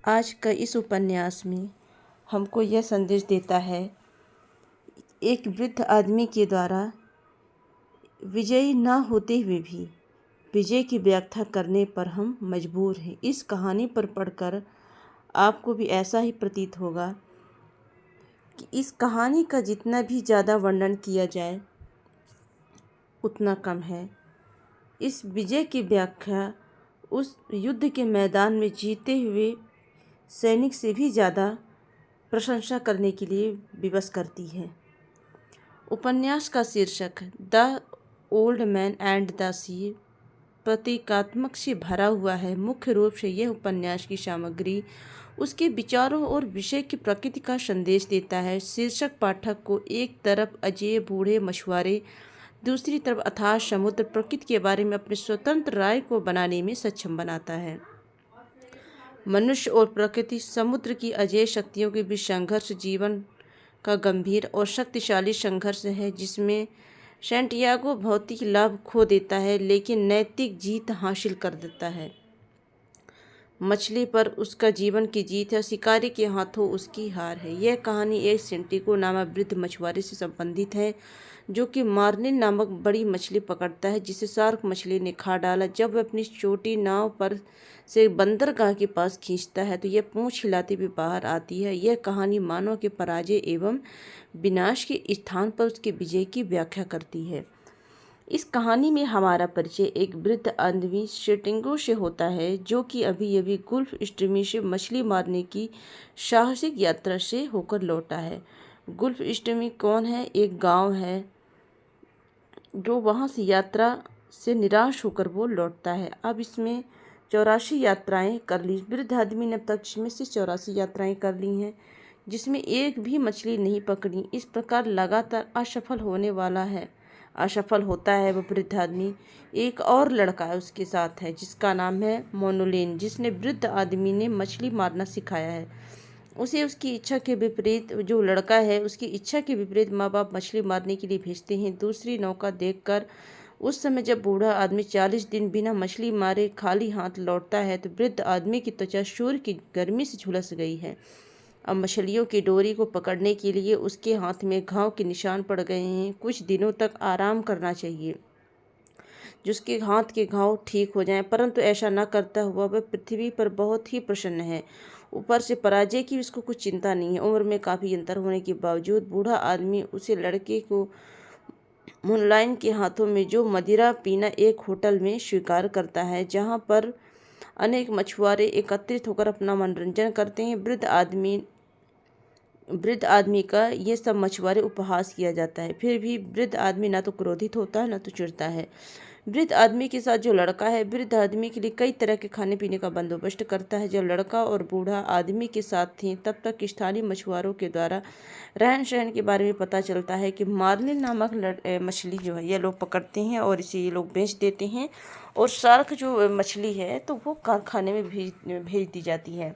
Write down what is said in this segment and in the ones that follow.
आज का इस उपन्यास में हमको यह संदेश देता है, एक वृद्ध आदमी के द्वारा विजयी न होते हुए भी विजय की व्याख्या करने पर हम मजबूर हैं। इस कहानी पर पढ़कर आपको भी ऐसा ही प्रतीत होगा कि इस कहानी का जितना भी ज़्यादा वर्णन किया जाए उतना कम है। इस विजय की व्याख्या उस युद्ध के मैदान में जीते हुए सैनिक से भी ज़्यादा प्रशंसा करने के लिए विवश करती है। उपन्यास का शीर्षक the old man and the sea प्रतीकात्मक से भरा हुआ है। मुख्य रूप से यह उपन्यास की सामग्री उसके विचारों और विषय की प्रकृति का संदेश देता है। शीर्षक पाठक को एक तरफ अजय बूढ़े मछुआरे, दूसरी तरफ अथाह समुद्र प्रकृति के बारे में अपनी स्वतंत्र राय को बनाने में सक्षम बनाता है। मनुष्य और प्रकृति, समुद्र की अजेय शक्तियों के बीच संघर्ष जीवन का गंभीर और शक्तिशाली संघर्ष है, जिसमें सैंटियागो भौतिक लाभ खो देता है लेकिन नैतिक जीत हासिल कर देता है। मछली पर उसका जीवन की जीत है, शिकारी के हाथों उसकी हार है। यह कहानी एक सेंटिगो नामक वृद्ध मछुआरे से संबंधित है जो कि मार्लिन नामक बड़ी मछली पकड़ता है जिसे शार्क मछली ने खा डाला। जब वह अपनी छोटी नाव पर से बंदरगाह के पास खींचता है तो यह पूंछ हिलाते हुए बाहर आती है। यह कहानी मानव के पराजय एवं विनाश के स्थान पर उसके विजय की व्याख्या करती है। इस कहानी में हमारा परिचय एक वृद्ध आदमी सेंटिगो से होता है जो कि अभी अभी गुल्फ स्ट्रीम से मछली मारने की साहसिक यात्रा से होकर लौटा है। गुल्फ स्ट्रीम कौन है? एक गांव है जो वहां से यात्रा से निराश होकर वो लौटता है। अब इसमें 84 यात्राएं कर ली। वृद्ध आदमी ने अब तक इसमें से 84 यात्राएं कर ली हैं जिसमें एक भी मछली नहीं पकड़ी। इस प्रकार लगातार असफल होता है वह वृद्ध आदमी। एक और लड़का है उसके साथ है जिसका नाम है मोनोलिन, जिसने वृद्ध आदमी ने मछली मारना सिखाया है। उसे उसकी इच्छा के विपरीत, जो लड़का है उसकी इच्छा के विपरीत माँ बाप मछली मारने के लिए भेजते हैं। दूसरी नौका देखकर उस समय जब बूढ़ा आदमी 40 दिन बिना मछली मारे खाली हाथ लौटता है तो वृद्ध आदमी की त्वचा सूर्य की गर्मी से झुलस गई है। अब मछलियों की डोरी को पकड़ने के लिए उसके हाथ में घाव के निशान पड़ गए हैं। कुछ दिनों तक आराम करना चाहिए जिसके हाथ के घाव ठीक हो जाएं, परंतु ऐसा न करता हुआ वह पृथ्वी पर बहुत ही प्रसन्न है। ऊपर से पराजय की उसको कुछ चिंता नहीं है। उम्र में काफ़ी अंतर होने के बावजूद बूढ़ा आदमी उसे लड़के को मुनलाइन के हाथों में जो मदिरा पीना एक होटल में स्वीकार करता है जहाँ पर अनेक मछुआरे एकत्रित होकर अपना मनोरंजन करते हैं। वृद्ध आदमी का ये सब मछुआरे उपहास किया जाता है। फिर भी वृद्ध आदमी ना तो क्रोधित होता है ना तो चिढ़ता है। वृद्ध आदमी के साथ जो लड़का है वृद्ध आदमी के लिए कई तरह के खाने पीने का बंदोबस्त करता है। जब लड़का और बूढ़ा आदमी के साथ थे तब तक स्थानीय मछुआरों के द्वारा रहन सहन के बारे में पता चलता है कि मार्लिन नामक मछली जो है ये लोग पकड़ते हैं और इसे ये लोग बेच देते हैं, और शार्क जो मछली है तो वो कारखाने में भेज दी जाती है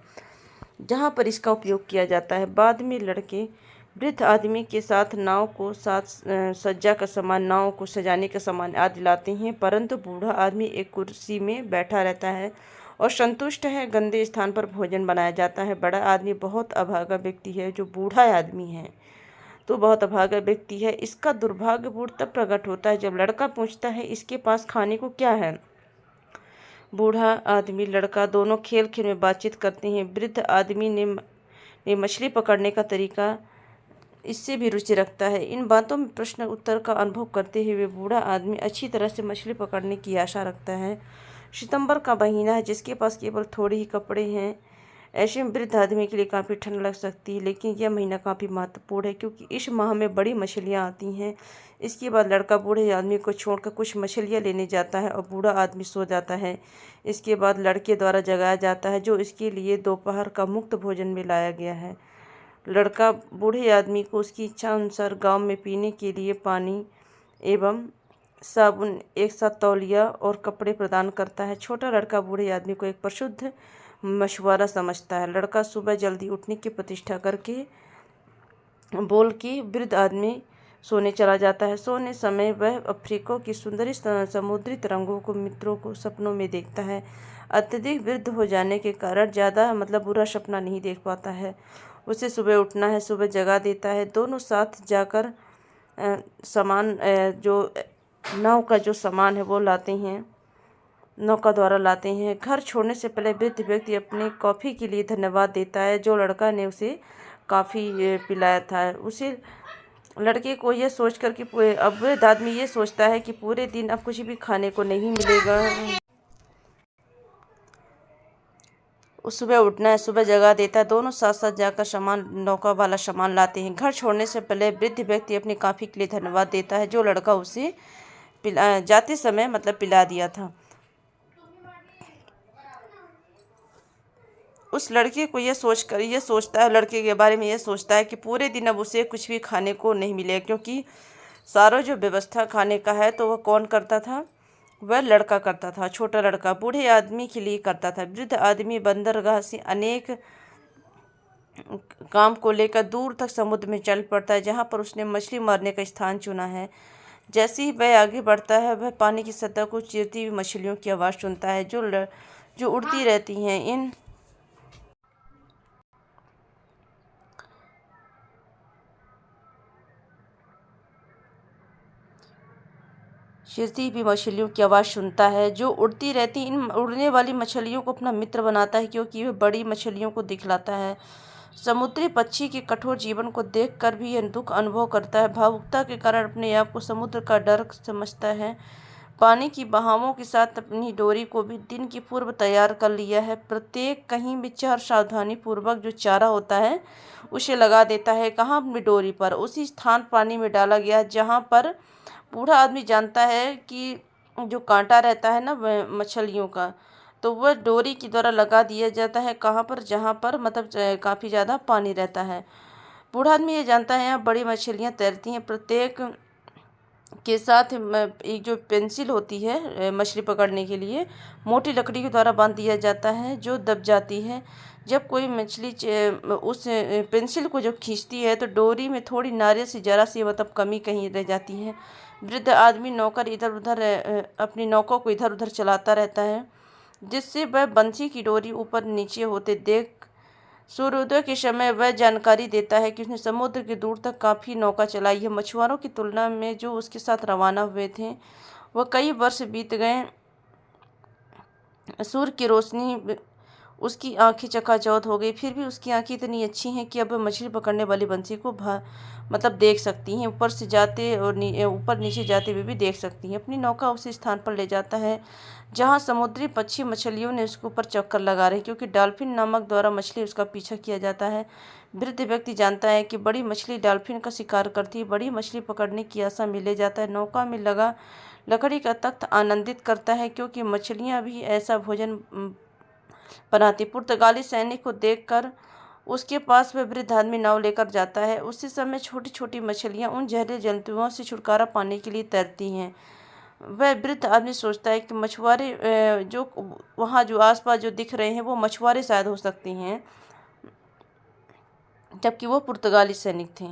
जहाँ पर इसका उपयोग किया जाता है। बाद में लड़के वृद्ध आदमी के साथ नाव को सज्जा का सामान, नाव को सजाने का सामान आदि लाते हैं, परंतु बूढ़ा आदमी एक कुर्सी में बैठा रहता है और संतुष्ट है। गंदे स्थान पर भोजन बनाया जाता है। बड़ा आदमी बहुत अभागा व्यक्ति है। जो बूढ़ा आदमी है तो बहुत अभागा व्यक्ति है। इसका दुर्भाग्यपूर्ण तब प्रकट होता है जब लड़का पूछता है इसके पास खाने को क्या है। बूढ़ा आदमी लड़का दोनों खेल खेल में बातचीत करते हैं। वृद्ध आदमी ने मछली पकड़ने का तरीका इससे भी रुचि रखता है। इन बातों में प्रश्न उत्तर का अनुभव करते हुए बूढ़ा आदमी अच्छी तरह से मछली पकड़ने की आशा रखता है। सितंबर का महीना है जिसके पास केवल थोड़े ही कपड़े हैं। ऐसे में वृद्ध आदमी के लिए काफ़ी ठंड लग सकती है, लेकिन यह महीना काफ़ी महत्वपूर्ण है क्योंकि इस माह में बड़ी मछलियाँ आती हैं। इसके बाद लड़का बूढ़े आदमी को छोड़कर कुछ मछलियाँ लेने जाता है और बूढ़ा आदमी सो जाता है। इसके बाद लड़के द्वारा जगाया जाता है जो इसके लिए दोपहर का मुफ्त भोजन में लाया गया है। लड़का बूढ़े आदमी को उसकी इच्छा अनुसार गांव में पीने के लिए पानी एवं साबुन, एक साथ तौलिया और कपड़े प्रदान करता है। छोटा लड़का बूढ़े आदमी को एक प्रसिद्ध मशवरा समझता है। लड़का सुबह जल्दी उठने की प्रतिष्ठा करके बोल के वृद्ध आदमी सोने चला जाता है। सोने समय वह अफ्रीका की सुंदर समुद्री तरंगों को मित्रों को सपनों में देखता है। अत्यधिक वृद्ध हो जाने के कारण ज़्यादा मतलब बुरा सपना नहीं देख पाता है। उसे सुबह उठना है, सुबह जगा देता है। दोनों साथ जाकर सामान जो नाव का जो सामान है वो लाते हैं, नौका द्वारा लाते हैं। घर छोड़ने से पहले वृद्ध व्यक्ति अपने कॉफ़ी के लिए धन्यवाद देता है जो लड़का ने उसे कॉफ़ी पिलाया था। उसे लड़के को ये सोचकर कि अब वृद्ध आदमी ये सोचता है कि पूरे दिन अब कुछ भी खाने को नहीं मिलेगा। उस सुबह उठना है, सुबह जगा देता है। दोनों साथ साथ जाकर सामान नौका वाला सामान लाते हैं। घर छोड़ने से पहले वृद्ध व्यक्ति अपनी कॉफ़ी के लिए धन्यवाद देता है जो लड़का उसे जाते समय मतलब पिला दिया था। उस लड़के को ये सोचता है, लड़के के बारे में ये सोचता है कि पूरे दिन अब उसे कुछ भी खाने को नहीं मिलेगा, क्योंकि सारा जो व्यवस्था खाने का है तो वह कौन करता था? वह लड़का करता था, छोटा लड़का बूढ़े आदमी के लिए करता था। वृद्ध आदमी बंदरगाह से अनेक काम को लेकर दूर तक समुद्र में चल पड़ता है, जहाँ पर उसने मछली मारने का स्थान चुना है। जैसे ही वह आगे बढ़ता है वह पानी की सतह को चीरती हुई मछलियों की आवाज़ सुनता है जो उड़ती रहती हैं। इन चीरती हुई मछलियों की आवाज़ सुनता है जो उड़ती रहती। इन उड़ने वाली मछलियों को अपना मित्र बनाता है, क्योंकि वह बड़ी मछलियों को दिखलाता है। समुद्री पक्षी के कठोर जीवन को देखकर भी यह दुख अनुभव करता है। भावुकता के कारण अपने आप को समुद्र का डर समझता है। पानी की बहावों के साथ अपनी डोरी को भी दिन की पूर्व तैयार कर लिया है। प्रत्येक कहीं भी चार सावधानी पूर्वक जो चारा होता है उसे लगा देता है। कहाँ? अपनी डोरी पर। उसी स्थान पानी में डाला गया जहाँ पर बूढ़ा आदमी जानता है कि जो कांटा रहता है ना मछलियों का, तो वह डोरी के द्वारा लगा दिया जाता है। कहाँ पर? जहाँ पर मतलब काफ़ी ज़्यादा पानी रहता है। बूढ़ा आदमी ये जानता है यहाँ बड़ी मछलियाँ तैरती हैं। प्रत्येक के साथ एक जो पेंसिल होती है मछली पकड़ने के लिए, मोटी लकड़ी के द्वारा बांध दिया जाता है जो दब जाती है। जब कोई मछली उस पेंसिल को जब खींचती है तो डोरी में थोड़ी नारियल से जरा सी मतलब कमी कहीं रह जाती है। वृद्ध आदमी नौकर इधर उधर अपनी नौकों को इधर उधर चलाता रहता है, जिससे वह बंसी की डोरी ऊपर नीचे होते देख सूर्योदय के समय वह जानकारी देता है कि उसने समुद्र के दूर तक काफ़ी नौका चलाई है। मछुआरों की तुलना में जो उसके साथ रवाना हुए थे वह कई वर्ष बीत गए। सूर्य की रोशनी उसकी आंखें चकाचौंध हो गई, फिर भी उसकी आंखें इतनी अच्छी हैं कि अब वह मछली पकड़ने वाली बंसी को मतलब देख सकती हैं। ऊपर से जाते और ऊपर नीचे जाते हुए भी देख सकती हैं। अपनी नौका उसी स्थान पर ले जाता है जहाँ समुद्री पक्षी मछलियों ने उसके ऊपर चक्कर लगा रहे, क्योंकि डॉल्फिन नामक द्वारा मछली उसका पीछा किया जाता है। वृद्ध व्यक्ति जानता है कि बड़ी मछली डॉल्फिन का शिकार करती है। बड़ी मछली पकड़ने की आशा में ले जाता है। नौका में लगा लकड़ी का तख्त आनंदित करता है, क्योंकि मछलियाँ भी ऐसा भोजन बनाती। पुर्तगाली सैनिक को देखकर उसके पास वह वृद्ध आदमी नाव लेकर जाता है। उसी समय छोटी छोटी मछलियाँ उन जहरीले जंतुओं से छुटकारा पाने के लिए तैरती हैं। वह वृद्ध आदमी सोचता है कि मछुआरे जो वहाँ जो आसपास जो दिख रहे हैं वो मछुआरे शायद हो सकते हैं, जबकि वो पुर्तगाली सैनिक थे।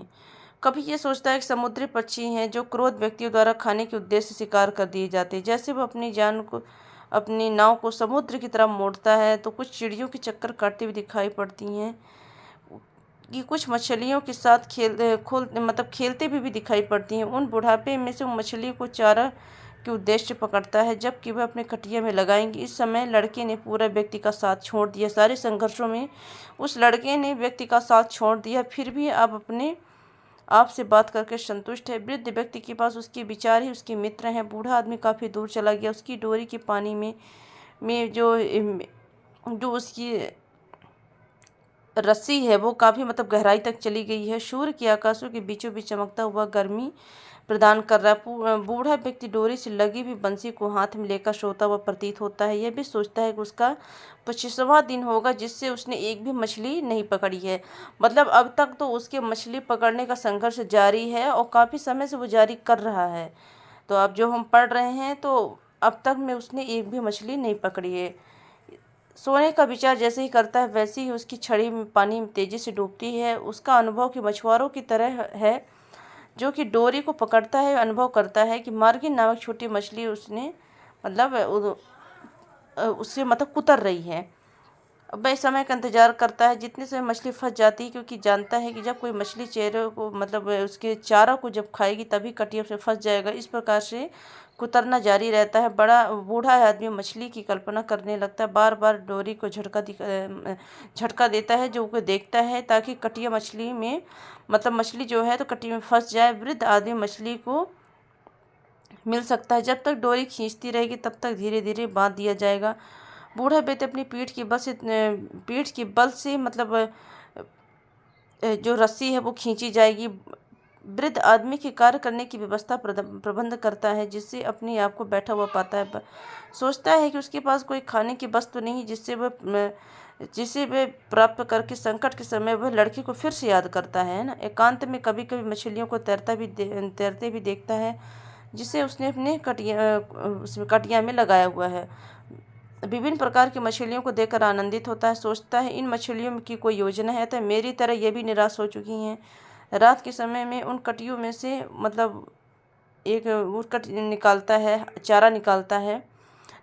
कभी ये सोचता है कि समुद्री पक्षी हैं जो क्रोध व्यक्तियों द्वारा खाने के उद्देश्य से शिकार कर दिए जाते हैं। जैसे वह अपनी नाव को समुद्र की तरफ मोड़ता है तो कुछ चिड़ियों के चक्कर काटती हुई दिखाई पड़ती हैं कि कुछ मछलियों के साथ खेलते भी दिखाई पड़ती हैं। उन बुढ़ापे में से मछली को चारा के उद्देश्य पकड़ता है, जबकि वह अपने कटिया में लगाएंगे। इस समय लड़के ने पूरा व्यक्ति का साथ छोड़ दिया। सारे संघर्षों में उस लड़के ने व्यक्ति का साथ छोड़ दिया, फिर भी अब अपने आप से बात करके संतुष्ट है। वृद्ध व्यक्ति के पास उसके विचार ही उसके मित्र हैं। बूढ़ा आदमी काफ़ी दूर चला गया। उसकी डोरी के पानी में जो उसकी रस्सी है वो काफ़ी मतलब गहराई तक चली गई है। सूर्य के आकाशों के बीचों बीच चमकता हुआ गर्मी प्रदान कर रहा है। बूढ़ा व्यक्ति डोरी से लगी हुई बंसी को हाथ में लेकर सोता हुआ प्रतीत होता है। यह भी सोचता है कि उसका 25वां दिन होगा जिससे उसने एक भी मछली नहीं पकड़ी है। मतलब अब तक तो उसके मछली पकड़ने का संघर्ष जारी है और काफ़ी समय से वो जारी कर रहा है। तो अब जो हम पढ़ रहे हैं तो अब तक में उसने एक भी मछली नहीं पकड़ी है। सोने का विचार जैसे ही करता है वैसे ही उसकी छड़ी में पानी में तेजी से डूबती है। उसका अनुभव कि मछुआरों की तरह है जो कि डोरी को पकड़ता है, अनुभव करता है कि मार्गिन नामक छोटी मछली उसने मतलब उससे मतलब कुतर रही है। अब वह समय का इंतजार करता है, जितने समय मछली फंस जाती है, क्योंकि जानता है कि जब कोई मछली चेहरे को मतलब उसके चारा को जब खाएगी तभी कटिया से फंस जाएगा। इस प्रकार से कुतरना जारी रहता है। बड़ा बूढ़ा आदमी मछली की कल्पना करने लगता है, बार बार डोरी को झटका देता है, जो वो देखता है ताकि कटिया मछली में मतलब मछली जो है तो कटिया में फंस जाए। वृद्ध आदमी मछली को मिल सकता है, जब तक डोरी खींचती रहेगी तब तक धीरे धीरे बांध दिया जाएगा। बूढ़ा व्यक्ति अपनी पीठ की बल से मतलब जो रस्सी है वो खींची जाएगी। वृद्ध आदमी के कार्य करने की व्यवस्था प्रबंध करता है, जिससे अपने आप को बैठा हुआ पाता है। सोचता है कि उसके पास कोई खाने की वस्तु नहीं, जिसे वह प्राप्त करके संकट के समय वह लड़के को फिर से याद करता है ना। एकांत में कभी कभी मछलियों को तैरते भी देखता है, जिसे उसने अपने कटिया में लगाया हुआ है। विभिन्न प्रकार की मछलियों को देखकर आनंदित होता है। सोचता है इन मछलियों की कोई योजना है तो मेरी तरह ये भी निराश हो चुकी हैं। रात के समय में उन कटियों में से मतलब एक वो कट निकालता है, चारा निकालता है,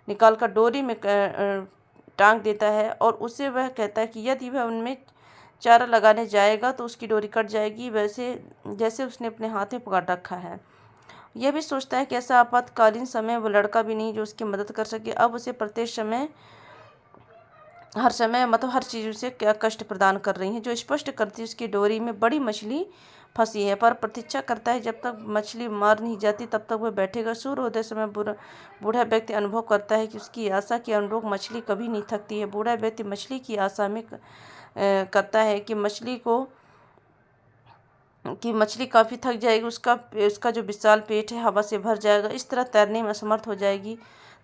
निकाल कर डोरी में टांग देता है, और उसे वह कहता है कि यदि वह उनमें चारा लगाने जाएगा तो उसकी डोरी कट जाएगी, वैसे जैसे उसने अपने हाथ में पकड़ रखा है। यह भी सोचता है कि ऐसा आपातकालीन समय वो लड़का भी नहीं जो उसकी मदद कर सके। अब उसे प्रत्येक समय हर समय मतलब हर चीज़ उसे क्या कष्ट प्रदान कर रही हैं, जो स्पष्ट करती है उसकी डोरी में बड़ी मछली फंसी है। पर प्रतीक्षा करता है, जब तक मछली मार नहीं जाती तब तक वह बैठेगा। सूर्योदय समय बूढ़ा व्यक्ति अनुभव करता है कि उसकी आशा के अनुरूप मछली कभी नहीं थकती है। बूढ़ा व्यक्ति मछली की आशा में करता है कि मछली काफ़ी थक जाएगी, उसका जो विशाल पेट है हवा से भर जाएगा, इस तरह तैरने में असमर्थ हो जाएगी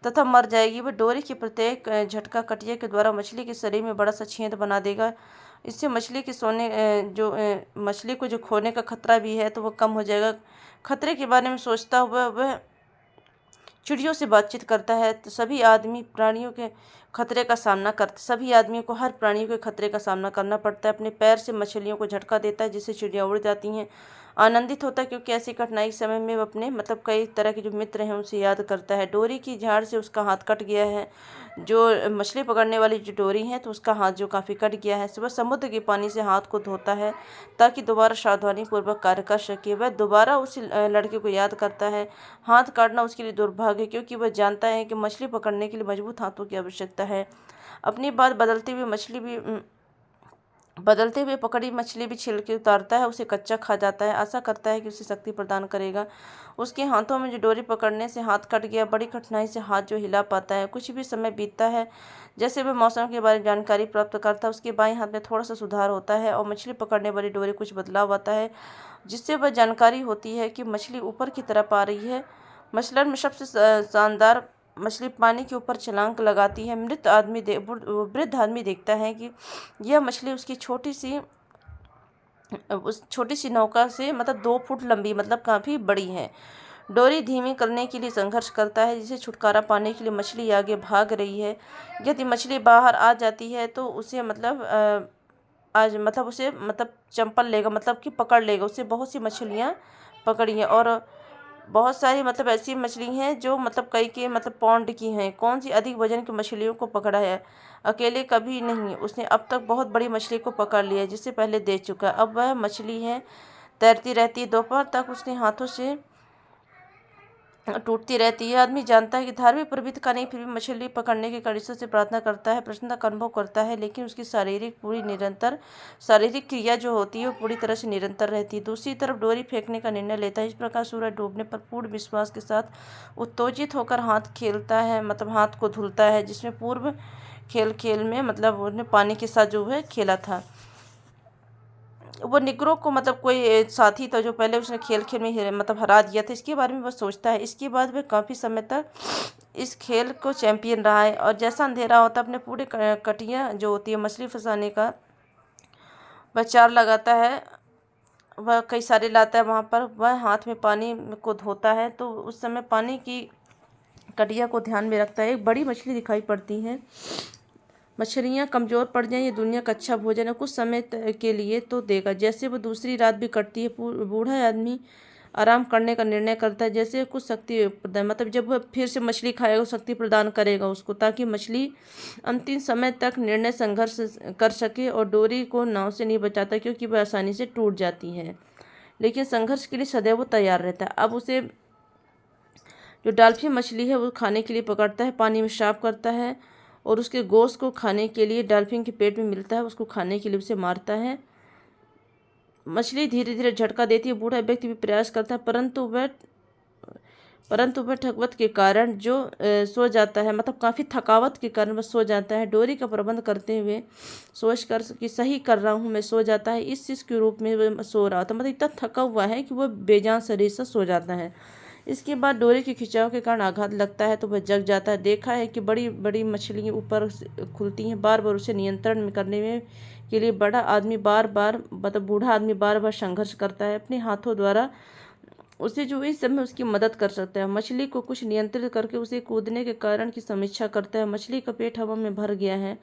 तथा मर जाएगी। वह डोरी के प्रत्येक झटका कटिया के द्वारा मछली के शरीर में बड़ा सा छेद बना देगा। इससे मछली को जो खोने का खतरा भी है तो वह कम हो जाएगा। खतरे के बारे में सोचता हुआ वह चिड़ियों से बातचीत करता है। तो सभी आदमियों को हर प्राणियों के खतरे का सामना करना पड़ता है। अपने पैर से मछलियों को झटका देता है, जिससे चिड़िया उड़ जाती हैं। आनंदित होता है क्योंकि ऐसी कठिनाई के समय में वह अपने मतलब कई तरह के जो मित्र हैं उनसे याद करता है। डोरी की झाड़ से उसका हाथ कट गया है, जो मछली पकड़ने वाली जो डोरी है तो उसका हाथ जो काफ़ी कट गया है। सुबह समुद्र के पानी से हाथ को धोता है ताकि दोबारा सावधानी पूर्वक कार्य कर सके। वह दोबारा उस लड़के को याद करता है। हाथ काटना उसके लिए दुर्भाग्य है, क्योंकि वह जानता है कि मछली पकड़ने के लिए मजबूत हाथों की आवश्यकता है। अपनी बात बदलते हुए पकड़ी मछली भी छिल के उतारता है, उसे कच्चा खा जाता है। आशा करता है कि उसे शक्ति प्रदान करेगा। उसके हाथों में जो डोरी पकड़ने से हाथ कट गया, बड़ी कठिनाई से हाथ जो हिला पाता है। कुछ भी समय बीतता है, जैसे वह मौसम के बारे में जानकारी प्राप्त करता है, उसके बाएं हाथ में थोड़ा सा सुधार होता है और मछली पकड़ने वाली डोरी कुछ बदलाव आता है, जिससे वह जानकारी होती है कि मछली ऊपर की तरफ आ रही है। मछलन में सबसे शानदार मछली पानी के ऊपर छलांग लगाती है। वृद्ध आदमी देखता है कि यह मछली उस छोटी सी नौका से मतलब 2 फुट लंबी मतलब काफ़ी बड़ी है। डोरी धीमी करने के लिए संघर्ष करता है, जिसे छुटकारा पाने के लिए मछली आगे भाग रही है। यदि मछली बाहर आ जाती है तो उसे उसे चंपल लेगा, मतलब कि पकड़ लेगा। उससे बहुत सी मछलियाँ पकड़ी हैं, और बहुत सारी मतलब ऐसी मछली हैं जो मतलब कई के मतलब पौंड की हैं। कौन सी अधिक वजन की मछलियों को पकड़ा है? अकेले कभी नहीं। उसने अब तक बहुत बड़ी मछली को पकड़ लिया है, जिसे पहले दे चुका है। अब वह मछली है तैरती रहती है। दोपहर तक उसने हाथों से टूटती रहती है। आदमी जानता है कि धार्मिक प्रवृत्ति का नहीं, फिर भी मछली पकड़ने के ईश्वर से प्रार्थना करता है, प्रसन्नता का अनुभव करता है, लेकिन उसकी शारीरिक क्रिया जो होती है वो पूरी तरह से निरंतर रहती है। दूसरी तरफ डोरी फेंकने का निर्णय लेता है। इस प्रकार सूरज डूबने पर पूर्ण विश्वास के साथ उत्तेजित होकर हाथ को धुलता है, जिसमें पूर्व खेल में मतलब उन्होंने पानी के साथ जो है खेला था। वो निग्रो को मतलब कोई साथी था जो पहले उसने खेल में मतलब हरा दिया था। इसके बारे में वह सोचता है। इसके बाद वह काफ़ी समय तक इस खेल को चैंपियन रहा है, और जैसा अंधेरा होता है अपने पूरे कटिया जो होती है मछली फंसाने का वह चार लगाता है। वह कई सारे लाता है। वहाँ पर वह हाथ में पानी को धोता है, तो उस समय पानी की कटिया को ध्यान में रखता है। एक बड़ी मछली दिखाई पड़ती है। मछलियाँ कमज़ोर पड़ जाएं, ये दुनिया का अच्छा भोजन है, कुछ समय के लिए तो देगा। जैसे वो दूसरी रात भी कटती है, बूढ़ा आदमी आराम करने का निर्णय करता है। जैसे कुछ शक्ति प्रदान, मतलब जब वह फिर से मछली खाएगा शक्ति प्रदान करेगा उसको, ताकि मछली अंतिम समय तक निर्णय संघर्ष कर सके और डोरी को नाव से नहीं बचाता, क्योंकि वह आसानी से टूट जाती है, लेकिन संघर्ष के लिए सदैव वो तैयार रहता है। अब उसे जो डॉल्फिन मछली है वो खाने के लिए पकड़ता है, पानी में साफ करता है और उसके गोश्त को खाने के लिए डॉल्फिन के पेट में मिलता है, उसको खाने के लिए उसे मारता है। मछली धीरे धीरे झटका देती है। बूढ़ा व्यक्ति भी प्रयास करता है, परंतु वह थकवत के कारण जो सो जाता है, मतलब काफ़ी थकावट के कारण वह सो जाता है। डोरी का प्रबंध करते हुए सोच कर कि सही कर रहा हूँ मैं, सो जाता है। इस चीज़ के रूप में वह सो रहा था, मतलब इतना थका हुआ है कि वह बेजान शरीर से सो जाता है। इसके बाद डोरी के खिंचाव के कारण आघात लगता है तो वह जग जाता है। देखा है कि बड़ी बड़ी मछलियाँ ऊपर खुलती हैं, बार बार उसे नियंत्रण में करने में के लिए बूढ़ा आदमी बार बार संघर्ष करता है अपने हाथों द्वारा। उसे जो इस समय उसकी मदद कर सकता है। मछली को कुछ नियंत्रित करके उसे कूदने के कारण की समीक्षा करता है। मछली का पेट हवा में भर गया है,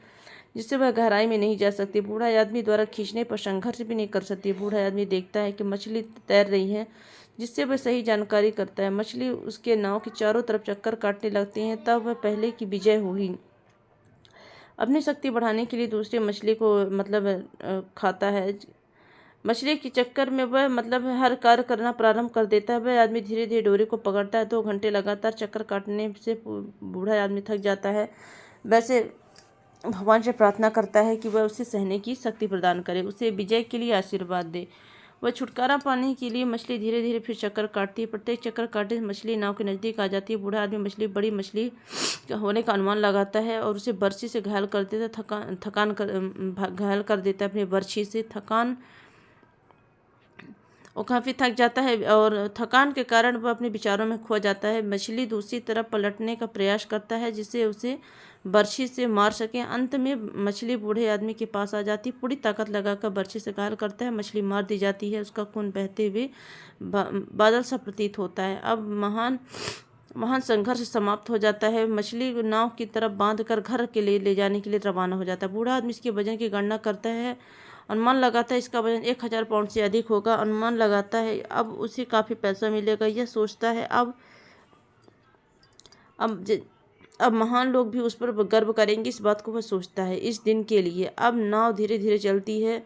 जिससे वह गहराई में नहीं जा सकती। बूढ़ा आदमी द्वारा खींचने पर संघर्ष भी नहीं कर सकती। बूढ़ा आदमी देखता है कि मछली तैर रही है, जिससे वह सही जानकारी करता है। मछली उसके नाव के चारों तरफ चक्कर काटने लगती है, तब वह पहले की विजय हुई। अपनी शक्ति बढ़ाने के लिए दूसरी मछली को खाता है। मछली के चक्कर में वह हर कार्य करना प्रारंभ कर देता है। वह आदमी धीरे धीरे डोरी को पकड़ता है। 2 घंटे लगातार चक्कर काटने से बूढ़ा आदमी थक जाता है। वैसे भगवान से प्रार्थना करता है कि वह उसे सहने की शक्ति प्रदान करे, उसे विजय के लिए आशीर्वाद दे। वह छुटकारा पाने के लिए मछली धीरे धीरे फिर चक्कर काटती है। प्रत्येक चक्कर काटने से मछली नाव के नज़दीक आ जाती है। बूढ़ा आदमी बड़ी मछली होने का अनुमान लगाता है और उसे बर्छी से घायल कर देता है। घायल कर देता है अपनी बर्छी से। वो काफ़ी थक जाता है और थकान के कारण वह अपने विचारों में खो जाता है। मछली दूसरी तरफ पलटने का प्रयास करता है, जिससे उसे बर्छी से मार सके। अंत में मछली बूढ़े आदमी के पास आ जाती, पूरी ताकत लगाकर बर्छी से घायल करता है। मछली मार दी जाती है। उसका खून बहते हुए बादल सा प्रतीत होता है। अब महान संघर्ष समाप्त हो जाता है। मछली नाव की तरफ बांध कर घर के लिए ले जाने के लिए रवाना हो जाता है। बूढ़ा आदमी इसके वजन की गणना करता है, अनुमान लगाता है इसका वजन 1000 पाउंड से अधिक होगा। अनुमान लगाता है अब उसे काफ़ी पैसा मिलेगा। यह सोचता है अब महान लोग भी उस पर गर्व करेंगे, इस बात को वह सोचता है इस दिन के लिए। अब नाव धीरे धीरे चलती है।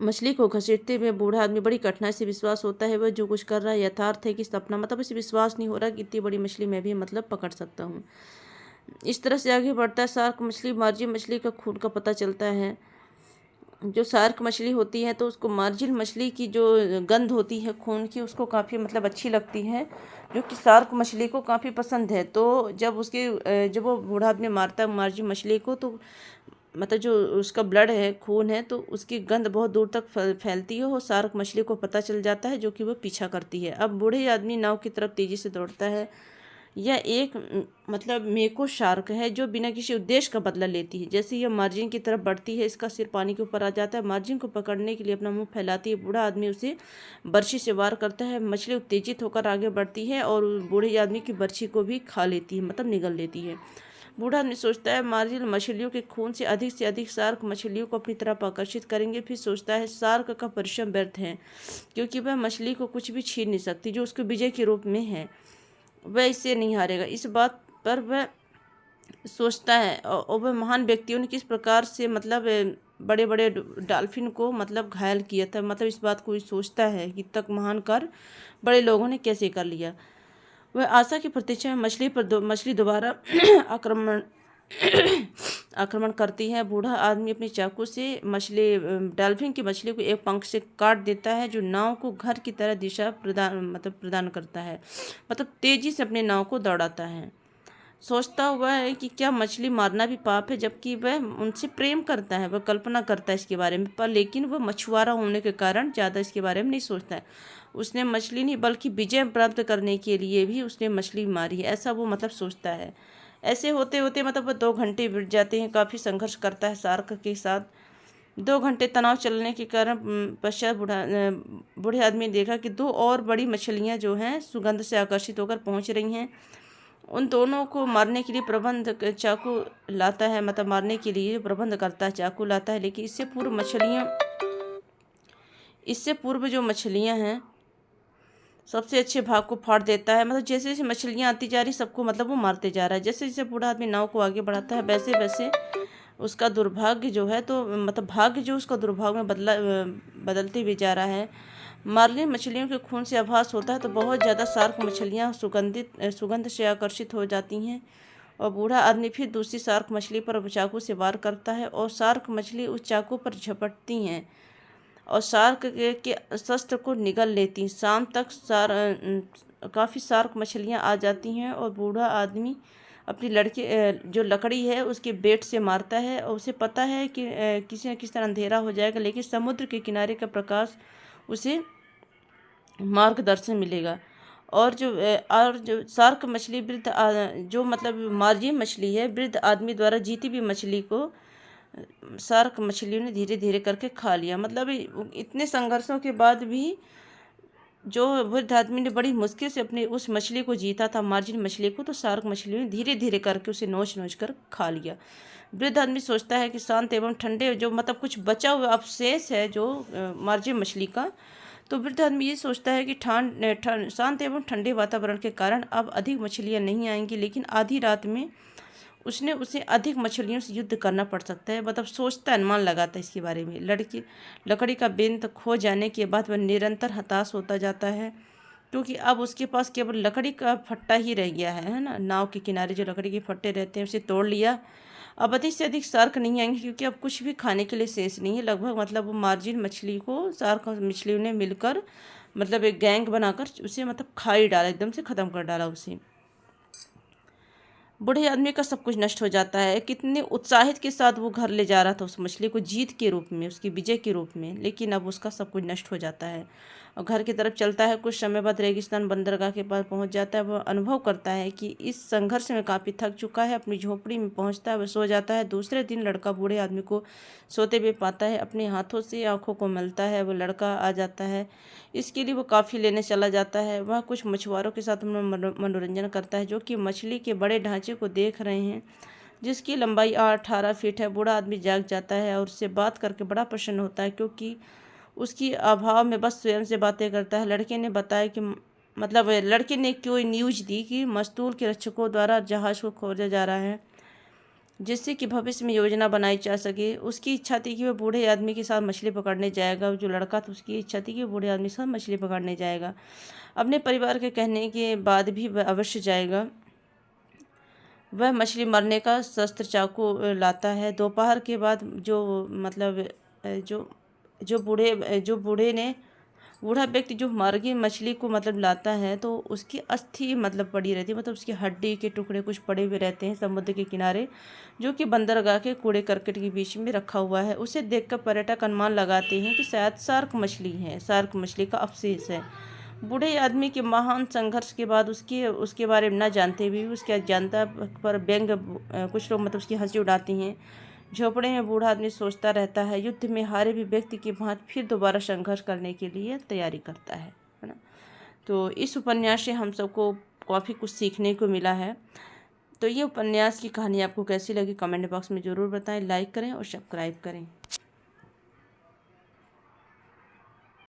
मछली को घसीटते हुए बूढ़ा आदमी बड़ी कठिनाई से विश्वास होता है वह जो कुछ कर रहा है यथार्थ है कि सपना, उसे विश्वास नहीं हो रहा कि इतनी बड़ी मछली मैं भी पकड़ सकता हूँ। इस तरह से आगे बढ़ता है। शार्क मछली, मार्जिन मछली का खून का पता चलता है। जो शार्क मछली होती है तो उसको मार्जिन मछली की जो गंध होती है खून की, उसको काफ़ी अच्छी लगती है, जो कि शार्क मछली को काफ़ी पसंद है। तो जब वो बूढ़ा आदमी मारता है मार्जिन मछली को, तो जो उसका ब्लड है, खून है, तो उसकी गंध बहुत दूर तक फैलती है और शार्क मछली को पता चल जाता है, जो कि वो पीछा करती है। अब बूढ़े आदमी नाव की तरफ तेज़ी से दौड़ता है। यह एक मेको शार्क है जो बिना किसी उद्देश्य का बदला लेती है। जैसे यह मार्जिन की तरफ बढ़ती है, इसका सिर पानी के ऊपर आ जाता है। मार्जिन को पकड़ने के लिए अपना मुंह फैलाती है। बूढ़ा आदमी उसे बर्छी से वार करता है। मछली उत्तेजित होकर आगे बढ़ती है और बूढ़े आदमी की बर्छी को भी खा लेती है, निगल लेती है। बूढ़ा आदमी सोचता है मार्जिन मछलियों के खून से अधिक शार्क मछलियों को अपनी तरफ आकर्षित करेंगे। फिर सोचता है शार्क का परिश्रम व्यर्थ है, क्योंकि वह मछली को कुछ भी छीन नहीं सकती जो उसके विजय के रूप में है। वह इससे नहीं हारेगा। इस बात पर वह सोचता है और वह महान व्यक्तियों ने किस प्रकार से बड़े बड़े डॉल्फिन को घायल किया था, इस बात को सोचता है कि तक महान कार्य बड़े लोगों ने कैसे कर लिया। वह आशा की प्रतीक्षा में मछली दोबारा आक्रमण करती है। बूढ़ा आदमी अपनी चाकू से डॉल्फिन की मछली को एक पंख से काट देता है, जो नाव को घर की तरह दिशा प्रदान करता है, तेजी से अपने नाव को दौड़ाता है। सोचता हुआ है कि क्या मछली मारना भी पाप है, जबकि वह उनसे प्रेम करता है। वह कल्पना करता है इसके बारे में, पर लेकिन वह मछुआरा होने के कारण ज़्यादा इसके बारे में नहीं सोचता है। उसने मछली नहीं बल्कि विजय प्राप्त करने के लिए भी उसने मछली मारी है, ऐसा वो सोचता है। ऐसे होते होते वह 2 घंटे बीत जाते हैं। काफ़ी संघर्ष करता है शार्क के साथ। 2 घंटे तनाव चलने के कारण पश्चात बूढ़े आदमी ने देखा कि 2 और बड़ी मछलियाँ जो हैं सुगंध से आकर्षित होकर पहुँच रही हैं। उन दोनों को मारने के लिए चाकू लाता है, मारने के लिए प्रबंध करता है, चाकू लाता है। लेकिन इससे पूर्व जो मछलियाँ हैं सबसे अच्छे भाग को फाड़ देता है। मतलब जैसे जैसे मछलियाँ आती जा रही सबको मतलब वो मारते जा रहा है। जैसे जैसे बूढ़ा आदमी नाव को आगे बढ़ाता है वैसे वैसे उसका दुर्भाग्य जो है तो मतलब भाग्य जो उसका दुर्भाग्य में बदलते भी जा रहा है। मार्लिन मछलियों के खून से आभास होता है तो बहुत ज़्यादा शार्क मछलियाँ सुगंध से आकर्षित हो जाती हैं और बूढ़ा आदमी फिर दूसरी शार्क मछली पर चाकू से वार करता है और शार्क मछली उस चाकू पर झपटती हैं और शार्क के शस्त्र को निगल लेती हैं। शाम तक काफ़ी शार्क मछलियाँ आ जाती हैं और बूढ़ा आदमी अपनी जो लकड़ी है उसके बेट से मारता है और उसे पता है कि किसी न किसी तरह अंधेरा हो जाएगा, लेकिन समुद्र के किनारे का प्रकाश उसे मार्गदर्शन मिलेगा। और जो शार्क मछली जो मतलब मार्जिन मछली है, वृद्ध आदमी द्वारा जीती हुई मछली को शार्क मछलियों ने धीरे धीरे करके खा लिया। मतलब इतने संघर्षों के बाद भी जो वृद्ध आदमी ने बड़ी मुश्किल से अपनी उस मछली को जीता था, मार्जिन मछली को, तो शार्क मछलियों ने धीरे धीरे करके उसे नोच नोच कर खा लिया। वृद्ध आदमी सोचता है कि शांत एवं ठंडे जो मतलब कुछ बचा हुआ अवशेष है जो मार्जिन मछली का, तो वृद्ध आदमी ये सोचता है कि शांत एवं ठंडे वातावरण के कारण अब अधिक मछलियाँ नहीं आएंगी, लेकिन आधी रात में उसे अधिक मछलियों से युद्ध करना पड़ सकता है। मतलब सोचता अनुमान लगाता है इसके बारे में। लकड़ी का बेंत खो जाने के बाद वह निरंतर हताश होता जाता है, क्योंकि अब उसके पास केवल लकड़ी का फट्टा ही रह गया है ना। नाव के किनारे जो लकड़ी के फट्टे रहते हैं उसे तोड़ लिया। अब अधिक से अधिक शार्क नहीं आएंगे क्योंकि अब कुछ भी खाने के लिए शेष नहीं है लगभग। मतलब वो मार्जिन मछली को शार्क मछलियों ने मिलकर मतलब एक गैंग बनाकर उसे मतलब खा ही डाला, एकदम से ख़त्म कर डाला उसे। बूढ़े आदमी का सब कुछ नष्ट हो जाता है। कितने उत्साहित के साथ वो घर ले जा रहा था उस मछली को जीत के रूप में, उसकी विजय के रूप में, लेकिन अब उसका सब कुछ नष्ट हो जाता है और घर की तरफ चलता है। कुछ समय बाद रेगिस्तान बंदरगाह के पास पहुंच जाता है। वह अनुभव करता है कि इस संघर्ष में काफ़ी थक चुका है। अपनी झोपड़ी में पहुंचता है, वह सो जाता है। दूसरे दिन लड़का बूढ़े आदमी को सोते हुए पाता है, अपने हाथों से आंखों को मलता है। वो लड़का आ जाता है, इसके लिए वो काफ़ी लेने चला जाता है। वह कुछ मछुआरों के साथ मनोरंजन करता है जो कि मछली के बड़े ढांचे को देख रहे हैं जिसकी लंबाई 18 फीट है। बूढ़ा आदमी जाग जाता है और उससे बात करके बड़ा प्रसन्न होता है, क्योंकि उसकी अभाव में बस स्वयं से बातें करता है। लड़के ने बताया कि मतलब लड़के ने कोई न्यूज़ दी कि मस्तूल के रक्षकों द्वारा जहाज़ को खोजा जा रहा है जिससे कि भविष्य में योजना बनाई जा सके। उसकी इच्छा थी कि वह बूढ़े आदमी के साथ मछली पकड़ने जाएगा। जो लड़का था उसकी इच्छा थी कि वो बूढ़े आदमी के साथ मछली पकड़ने जाएगा। अपने परिवार के कहने के बाद भी वह अवश्य जाएगा। वह मछली मारने का शस्त्र चाकू लाता है। दोपहर के बाद जो बूढ़ा व्यक्ति जो मार के मछली को मतलब लाता है तो उसकी अस्थि मतलब पड़ी रहती है, मतलब उसकी हड्डी के टुकड़े कुछ पड़े हुए रहते हैं समुद्र के किनारे, जो कि बंदरगाह के कूड़े करकट के बीच में रखा हुआ है। उसे देखकर पर्यटक अनुमान लगाते हैं कि शायद शार्क मछली है, शार्क मछली का अवशेष है। बूढ़े आदमी के महान संघर्ष के बाद उसके बारे में न जानते हुए भी उसकी अज्ञानता पर कुछ लोग मतलब उसकी हंसी उड़ाती हैं। झोपड़े में बूढ़ा आदमी सोचता रहता है, युद्ध में हारे भी व्यक्ति की भांति फिर दोबारा संघर्ष करने के लिए तैयारी करता है ना। तो इस उपन्यास से हम सबको काफ़ी कुछ सीखने को मिला है। तो ये उपन्यास की कहानी आपको कैसी लगी कमेंट बॉक्स में ज़रूर बताएं, लाइक करें और सब्सक्राइब करें।